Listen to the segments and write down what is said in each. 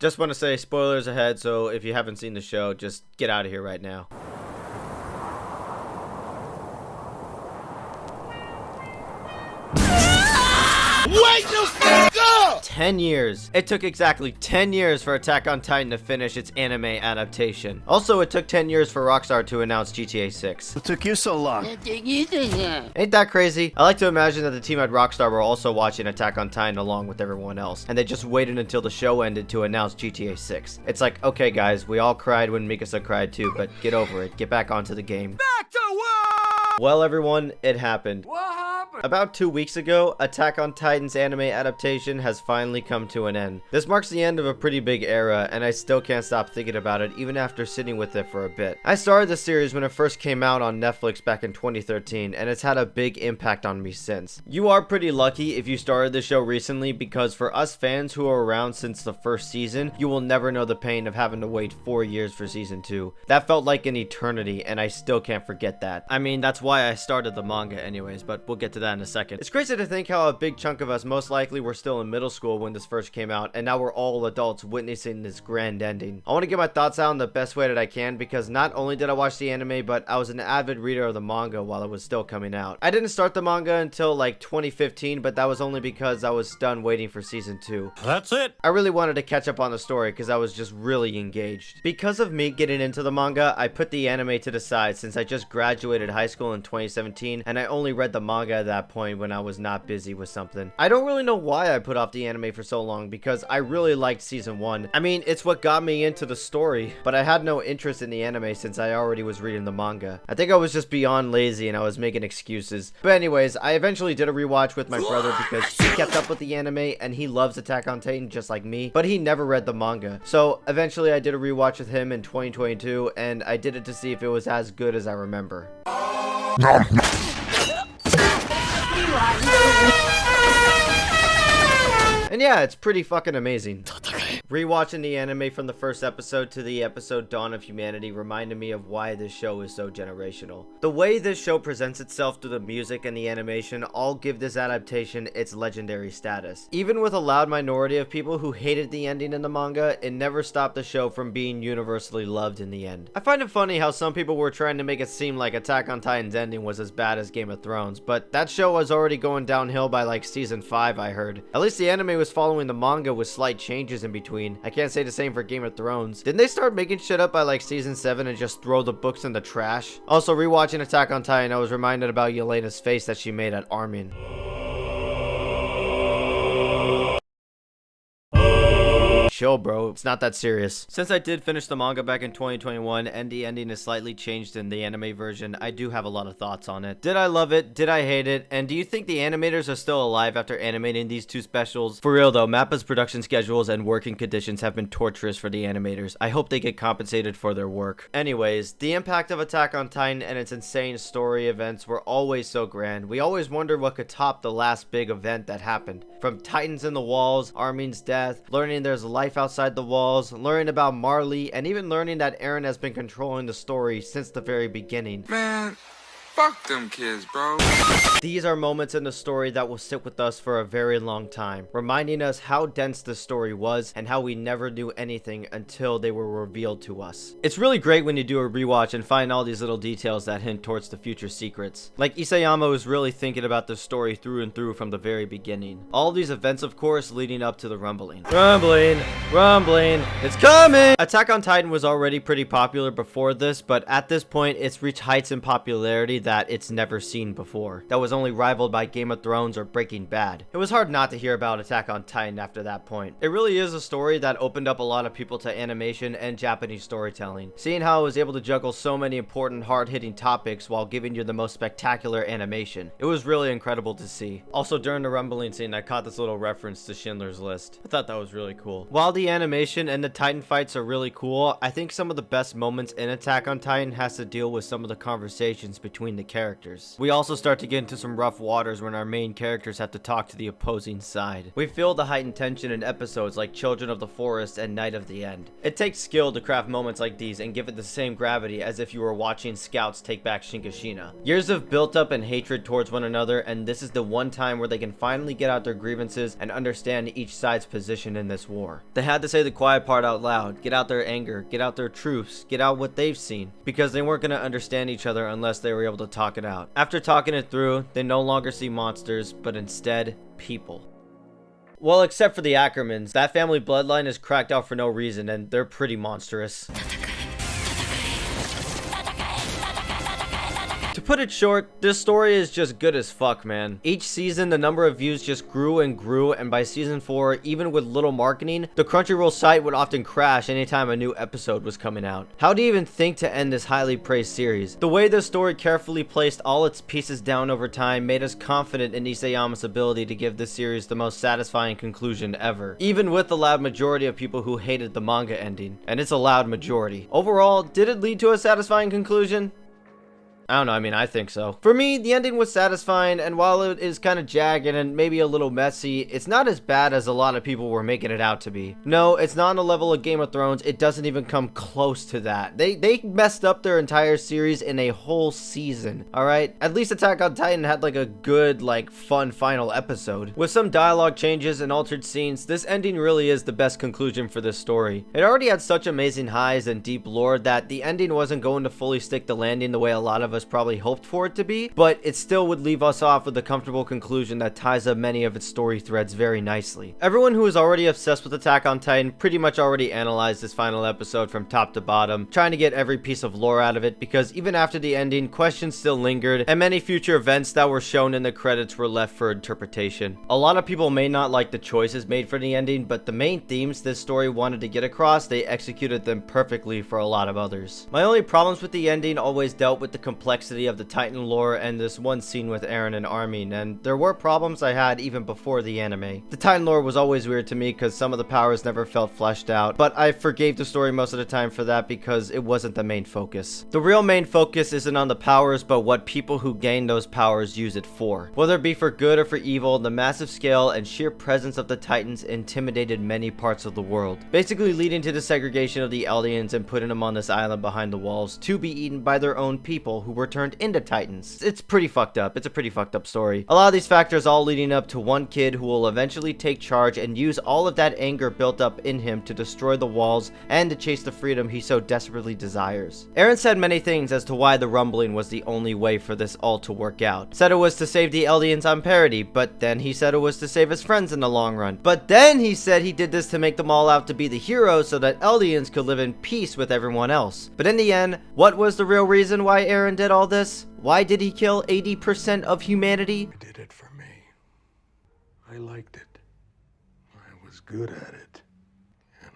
Just want to say spoilers ahead, so if you haven't seen the show, just get out of here right now. Wake the fuck up! 10 years. It took exactly 10 years for Attack on Titan to finish its anime adaptation. Also, it took 10 years for Rockstar to announce GTA 6. What took you so long? Ain't that crazy? I like to imagine that the team at Rockstar were also watching Attack on Titan along with everyone else, and they just waited until the show ended to announce GTA 6. It's like, okay guys, we all cried when Mikasa cried too, but get over it. Get back onto the game. Back to work! Well everyone, it happened. What happened? About 2 weeks ago, Attack on Titan's anime adaptation has finally come to an end. This marks the end of a pretty big era, and I still can't stop thinking about it even after sitting with it for a bit. I started the series when it first came out on Netflix back in 2013, and it's had a big impact on me since. You are pretty lucky if you started the show recently, because for us fans who are around since the first season, you will never know the pain of having to wait 4 years for season 2. That felt like an eternity, and I still can't forget that. I mean, that's why I started the manga anyways, but we'll get to that in a second. It's crazy to think how a big chunk of us most likely were still in middle school when this first came out, and now we're all adults witnessing this grand ending. I want to get my thoughts out in the best way that I can, because not only did I watch the anime, but I was an avid reader of the manga while it was still coming out. I didn't start the manga until like 2015, but that was only because I was done waiting for season 2. That's it. I really wanted to catch up on the story because I was just really engaged. Because of me getting into the manga, I put the anime to the side since I just graduated high school in 2017, and I only read the manga at that point when I was not busy with something. I don't really know why I put off the anime for so long, because I really liked season 1. I mean, it's what got me into the story, but I had no interest in the anime since I already was reading the manga. I think I was just beyond lazy and I was making excuses. But anyways, I eventually did a rewatch with my brother because he kept up with the anime and he loves Attack on Titan just like me, but he never read the manga. So eventually I did a rewatch with him in 2022, and I did it to see if it was as good as I remember. And yeah, it's pretty fucking amazing. Rewatching the anime from the first episode to the episode Dawn of Humanity reminded me of why this show is so generational. The way this show presents itself through the music and the animation all give this adaptation its legendary status. Even with a loud minority of people who hated the ending in the manga, it never stopped the show from being universally loved in the end. I find it funny how some people were trying to make it seem like Attack on Titan's ending was as bad as Game of Thrones, but that show was already going downhill by like season 5, I heard. At least the anime was following the manga with slight changes in between. I can't say the same for Game of Thrones. Didn't they start making shit up by like season 7 and just throw the books in the trash? Also, rewatching Attack on Titan, I was reminded about Yelena's face that she made at Armin. Chill, bro. It's not that serious. Since I did finish the manga back in 2021 and the ending is slightly changed in the anime version, I do have a lot of thoughts on it. Did I love it? Did I hate it? And do you think the animators are still alive after animating these two specials? For real though, MAPPA's production schedules and working conditions have been torturous for the animators. I hope they get compensated for their work. Anyways, the impact of Attack on Titan and its insane story events were always so grand. We always wondered what could top the last big event that happened. From Titans in the walls, Armin's death, learning there's life outside the walls, learning about Marley, and even learning that Eren has been controlling the story since the very beginning. Man, fuck them kids, bro. These are moments in the story that will sit with us for a very long time, reminding us how dense the story was and how we never knew anything until they were revealed to us. It's really great when you do a rewatch and find all these little details that hint towards the future secrets. Like Isayama was really thinking about the story through and through from the very beginning. All these events, of course, leading up to the rumbling. Rumbling, it's coming! Attack on Titan was already pretty popular before this, but at this point, it's reached heights in popularity that it's never seen before. That was only rivaled by Game of Thrones or Breaking Bad. It was hard not to hear about Attack on Titan after that point. It really is a story that opened up a lot of people to animation and Japanese storytelling. Seeing how it was able to juggle so many important hard-hitting topics while giving you the most spectacular animation. It was really incredible to see. Also, during the rumbling scene, I caught this little reference to Schindler's List. I thought that was really cool. While the animation and the Titan fights are really cool, I think some of the best moments in Attack on Titan has to deal with some of the conversations between between the characters. We also start to get into some rough waters when our main characters have to talk to the opposing side. We feel the heightened tension in episodes like Children of the Forest and Night of the End. It takes skill to craft moments like these and give it the same gravity as if you were watching scouts take back Shinkashina. Years of built up and hatred towards one another, and this is the one time where they can finally get out their grievances and understand each side's position in this war. They had to say the quiet part out loud, get out their anger, get out their truths, get out what they've seen, because they weren't going to understand each other unless they were able to talk it out. After talking it through, they no longer see monsters, but instead, people. Well, except for the Ackermans, that family bloodline is cracked out for no reason, and they're pretty monstrous. To put it short, this story is just good as fuck, man. Each season, the number of views just grew and grew, and by season 4, even with little marketing, the Crunchyroll site would often crash anytime a new episode was coming out. How do you even think to end this highly praised series? The way this story carefully placed all its pieces down over time made us confident in Isayama's ability to give this series the most satisfying conclusion ever, even with the loud majority of people who hated the manga ending. And it's a loud majority. Overall, did it lead to a satisfying conclusion? I don't know, I mean, I think so. For me, the ending was satisfying, and while it is kind of jagged and maybe a little messy, it's not as bad as a lot of people were making it out to be. No, it's not on the level of Game of Thrones. It doesn't even come close to that. They messed up their entire series in a whole season, alright? At least Attack on Titan had like a good, like, fun final episode. With some dialogue changes and altered scenes, this ending really is the best conclusion for this story. It already had such amazing highs and deep lore that the ending wasn't going to fully stick the landing the way a lot of us probably hoped for it to be, but it still would leave us off with a comfortable conclusion that ties up many of its story threads very nicely. Everyone who is already obsessed with Attack on Titan pretty much already analyzed this final episode from top to bottom, trying to get every piece of lore out of it, because even after the ending, questions still lingered, and many future events that were shown in the credits were left for interpretation. A lot of people may not like the choices made for the ending, but the main themes this story wanted to get across, they executed them perfectly for a lot of others. My only problems with the ending always dealt with the complexity of the Titan lore and this one scene with Eren and Armin, and there were problems I had even before the anime. The Titan lore was always weird to me because some of the powers never felt fleshed out, but I forgave the story most of the time for that because it wasn't the main focus. The real main focus isn't on the powers, but what people who gain those powers use it for. Whether it be for good or for evil, the massive scale and sheer presence of the Titans intimidated many parts of the world, basically leading to the segregation of the Eldians and putting them on this island behind the walls to be eaten by their own people who were turned into Titans. It's pretty fucked up. It's a pretty fucked up story. A lot of these factors all leading up to one kid who will eventually take charge and use all of that anger built up in him to destroy the walls and to chase the freedom he so desperately desires. Eren said many things as to why the rumbling was the only way for this all to work out. Said it was to save the Eldians on parity, but then he said it was to save his friends in the long run. But then he said he did this to make them all out to be the heroes so that Eldians could live in peace with everyone else. But in the end, what was the real reason why Eren did all this? Why did he kill 80% of humanity? I did it for me. I liked it. I was good at it. And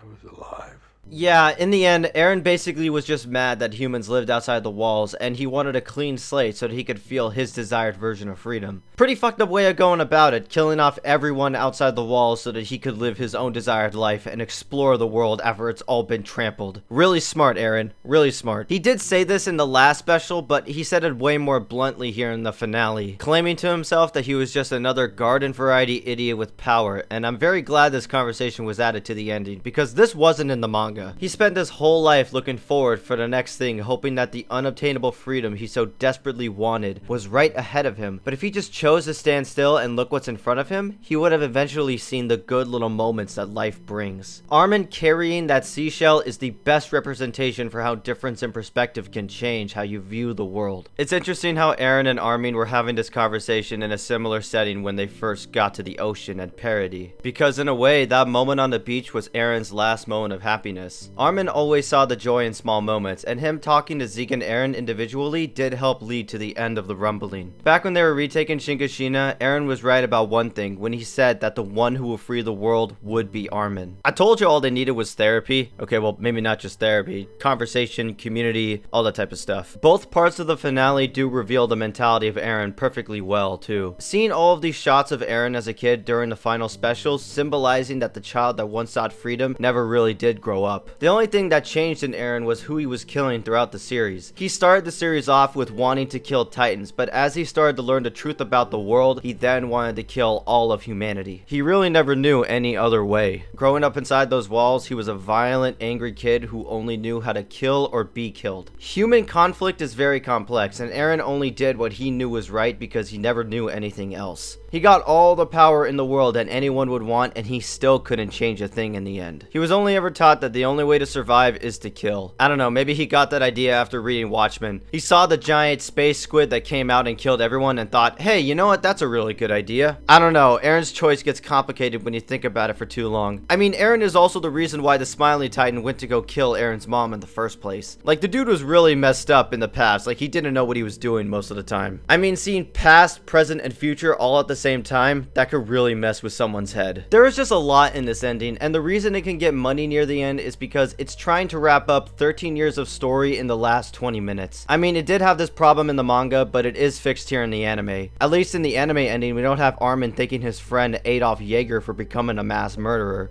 I was alive. Yeah, in the end, Eren basically was just mad that humans lived outside the walls, and he wanted a clean slate so that he could feel his desired version of freedom. Pretty fucked up way of going about it, killing off everyone outside the walls so that he could live his own desired life and explore the world after it's all been trampled. Really smart, Eren. Really smart. He did say this in the last special, but he said it way more bluntly here in the finale, claiming to himself that he was just another garden variety idiot with power, and I'm very glad this conversation was added to the ending, because this wasn't in the manga. He spent his whole life looking forward for the next thing, hoping that the unobtainable freedom he so desperately wanted was right ahead of him. But if he just chose to stand still and look what's in front of him, he would have eventually seen the good little moments that life brings. Armin carrying that seashell is the best representation for how difference in perspective can change how you view the world. It's interesting how Eren and Armin were having this conversation in a similar setting when they first got to the ocean at Parody, because in a way, that moment on the beach was Eren's last moment of happiness. Armin always saw the joy in small moments, and him talking to Zeke and Eren individually did help lead to the end of the rumbling. Back when they were retaking Shinkashina, Eren was right about one thing when he said that the one who will free the world would be Armin. I told you all they needed was therapy. Okay, well, maybe not just therapy. Conversation, community, all that type of stuff. Both parts of the finale do reveal the mentality of Eren perfectly well, too. Seeing all of these shots of Eren as a kid during the final specials, symbolizing that the child that once sought freedom never really did grow up. The only thing that changed in Eren was who he was killing throughout the series. He started the series off with wanting to kill Titans, but as he started to learn the truth about the world, he then wanted to kill all of humanity. He really never knew any other way. Growing up inside those walls, he was a violent, angry kid who only knew how to kill or be killed. Human conflict is very complex, and Eren only did what he knew was right because he never knew anything else. He got all the power in the world that anyone would want, and he still couldn't change a thing in the end. He was only ever taught that the only way to survive is to kill. I don't know, maybe he got that idea after reading Watchmen. He saw the giant space squid that came out and killed everyone and thought, hey, you know what, that's a really good idea. I don't know, Eren's choice gets complicated when you think about it for too long. I mean, Eren is also the reason why the Smiley Titan went to go kill Eren's mom in the first place. Like, the dude was really messed up in the past, like he didn't know what he was doing most of the time. I mean, seeing past, present, and future all at the same time, that could really mess with someone's head. There is just a lot in this ending, and the reason it can get money near the end is because it's trying to wrap up 13 years of story in the last 20 minutes. I mean, it did have this problem in the manga, but it is fixed here in the anime. At least in the anime ending, we don't have Armin thanking his friend Adolf Jaeger for becoming a mass murderer.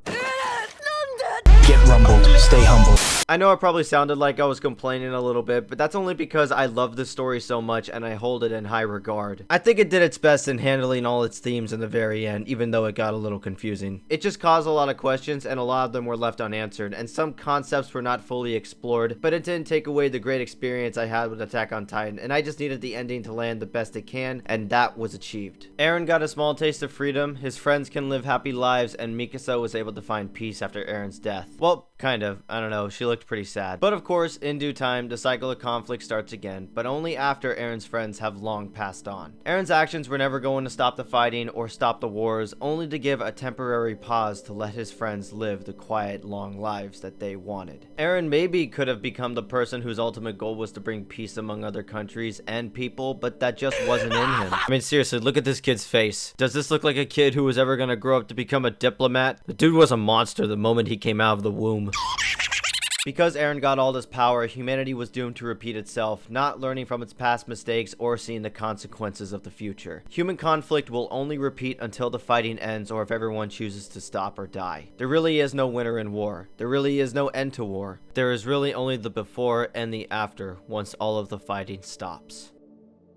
Get rumbled, stay humble. I know it probably sounded like I was complaining a little bit, but that's only because I love this story so much and I hold it in high regard. I think it did its best in handling all its themes in the very end, even though it got a little confusing. It just caused a lot of questions and a lot of them were left unanswered, and some concepts were not fully explored, but it didn't take away the great experience I had with Attack on Titan, and I just needed the ending to land the best it can, and that was achieved. Eren got a small taste of freedom, his friends can live happy lives, and Mikasa was able to find peace after Eren's death. Well, kind of. I don't know, she looked pretty sad. But of course, in due time, the cycle of conflict starts again, but only after Eren's friends have long passed on. Eren's actions were never going to stop the fighting or stop the wars, only to give a temporary pause to let his friends live the quiet, long lives that they wanted. Eren maybe could have become the person whose ultimate goal was to bring peace among other countries and people, but that just wasn't in him. I mean, seriously, look at this kid's face. Does this look like a kid who was ever gonna grow up to become a diplomat? The dude was a monster the moment he came out of the womb. Because Eren got all this power, humanity was doomed to repeat itself, not learning from its past mistakes or seeing the consequences of the future. Human conflict will only repeat until the fighting ends or if everyone chooses to stop or die. There really is no winner in war. There really is no end to war. There is really only the before and the after once all of the fighting stops.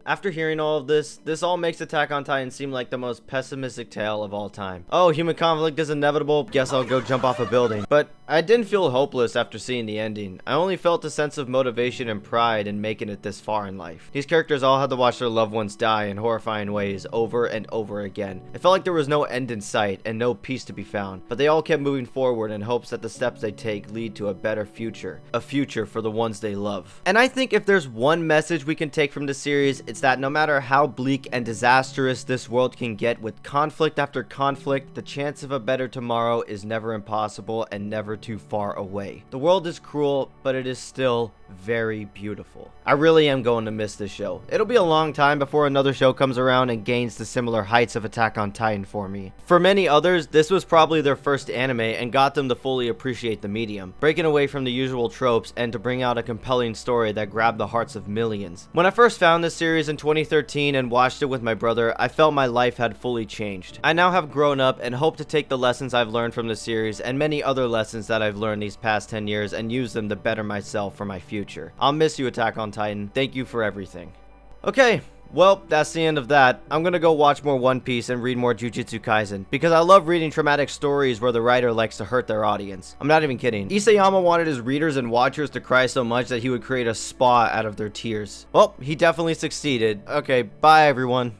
After hearing all of this all makes Attack on Titan seem like the most pessimistic tale of all time. Oh, human conflict is inevitable, guess I'll go jump off a building. But I didn't feel hopeless after seeing the ending. I only felt a sense of motivation and pride in making it this far in life. These characters all had to watch their loved ones die in horrifying ways over and over again. It felt like there was no end in sight and no peace to be found, but they all kept moving forward in hopes that the steps they take lead to a better future. A future for the ones they love. And I think if there's one message we can take from this series, it's that no matter how bleak and disastrous this world can get with conflict after conflict, the chance of a better tomorrow is never impossible and never too far away. The world is cruel, but it is still very beautiful. I really am going to miss this show. It'll be a long time before another show comes around and gains the similar heights of Attack on Titan for me. For many others, this was probably their first anime and got them to fully appreciate the medium, breaking away from the usual tropes and to bring out a compelling story that grabbed the hearts of millions. When I first found this series in 2013 and watched it with my brother, I felt my life had fully changed. I now have grown up and hope to take the lessons I've learned from this series and many other lessons that I've learned these past 10 years and use them to better myself for my future. I'll miss you, Attack on Titan. Thank you for everything. Okay, well, that's the end of that. I'm gonna go watch more One Piece and read more Jujutsu Kaisen, because I love reading traumatic stories where the writer likes to hurt their audience. I'm not even kidding. Isayama wanted his readers and watchers to cry so much that he would create a spa out of their tears. Well, he definitely succeeded. Okay, bye everyone.